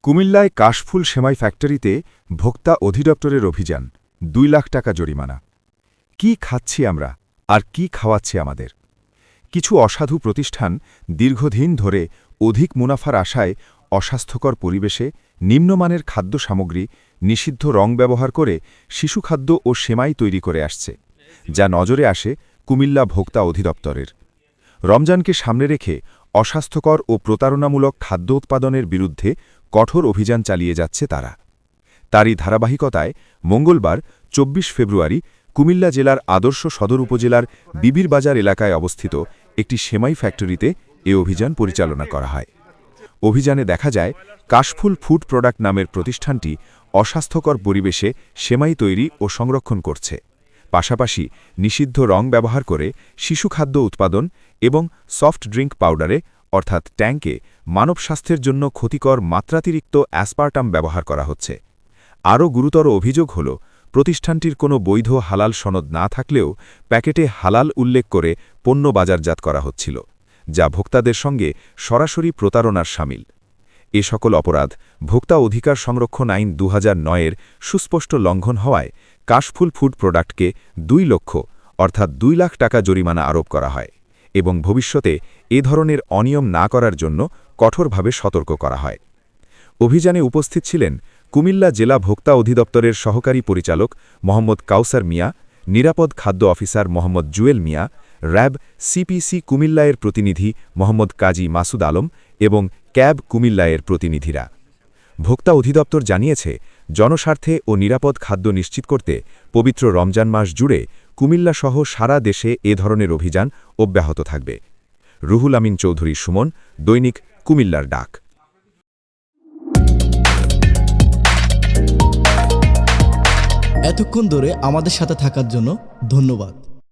কুমিল্লায় কাশফুল সেমাই ফ্যাক্টরিতে ভোক্তা অধিদপ্তরের অভিযান ২ লাখ টাকা জরিমানা। কি খাচ্ছি আমরা আর কি খাওয়াচ্ছে আমাদের? কিছু অসাধু প্রতিষ্ঠান দীর্ঘদিন ধরে অধিক মুনাফার আশায় অস্বাস্থ্যকর পরিবেশে নিম্নমানের খাদ্য সামগ্রী, নিষিদ্ধ রং ব্যবহার করে শিশুখাদ্য ও সেমাই তৈরি করে আসছে, যা নজরে আসে কুমিল্লা ভোক্তা অধিদপ্তরের। রমজানকে সামনে রেখে অস্বাস্থ্যকর ও প্রতারণামূলক খাদ্য উৎপাদনের বিরুদ্ধে কঠোর অভিযান চালিয়ে যাচ্ছে তারা। তারই ধারাবাহিকতায় মঙ্গলবার ২৪ ফেব্রুয়ারি কুমিল্লা জেলার আদর্শ সদর উপজেলার বিবিরবাজার এলাকায় অবস্থিত একটি সেমাই ফ্যাক্টরিতে এ অভিযান পরিচালনা করা হয়। অভিযানে দেখা যায় কাশফুল ফুড প্রোডাক্ট নামের প্রতিষ্ঠানটি অস্বাস্থ্যকর পরিবেশে সেমাই তৈরি ও সংরক্ষণ করছে, পাশাপাশি নিষিদ্ধ রং ব্যবহার করে শিশুখাদ্য উৎপাদন এবং সফট ড্রিঙ্ক পাউডারে অর্থাৎ ট্যাঙ্কে মানব স্বাস্থ্যের জন্য ক্ষতিকর মাত্রাতিরিক্ত অ্যাসপার্টাম ব্যবহার করা হচ্ছে। আরও গুরুতর অভিযোগ হল, প্রতিষ্ঠানটির কোনো বৈধ হালাল সনদ না থাকলেও প্যাকেটে হালাল উল্লেখ করে পণ্য বাজারজাত করা হচ্ছিল, যা ভোক্তাদের সঙ্গে সরাসরি প্রতারণার শামিল। এ সকল অপরাধ ভোক্তা অধিকার সংরক্ষণ আইন ২০০৯-এর সুস্পষ্ট লঙ্ঘন হওয়ায় কাশফুল ফুড প্রোডাক্টকে ২ লক্ষ অর্থাৎ ২ লাখ টাকা জরিমানা আরোপ করা হয় এবং ভবিষ্যতে এ ধরনের অনিয়ম না করার জন্য কঠোরভাবে সতর্ক করা হয়। অভিযানে উপস্থিত ছিলেন কুমিল্লা জেলা ভোক্তা অধিদপ্তরের সহকারী পরিচালক মোহাম্মদ কাউসার মিয়া, নিরাপদ খাদ্য অফিসার মোহাম্মদ জুয়েল মিয়া, র্যাব সিপিসি কুমিল্লায়ের প্রতিনিধি মোহাম্মদ কাজী মাসুদ আলম এবং ক্যাব কুমিল্লায়ের প্রতিনিধিরা। ভোক্তা অধিদপ্তর জানিয়েছে, জনস্বার্থে ও নিরাপদ খাদ্য নিশ্চিত করতে পবিত্র রমজান মাস জুড়ে কুমিল্লাসহ সারা দেশে এ ধরনের অভিযান অব্যাহত থাকবে। রুহুল আমিন চৌধুরী সুমন, দৈনিক কুমিল্লার ডাক। এতক্ষণ ধরে আমাদের সাথে থাকার জন্য ধন্যবাদ।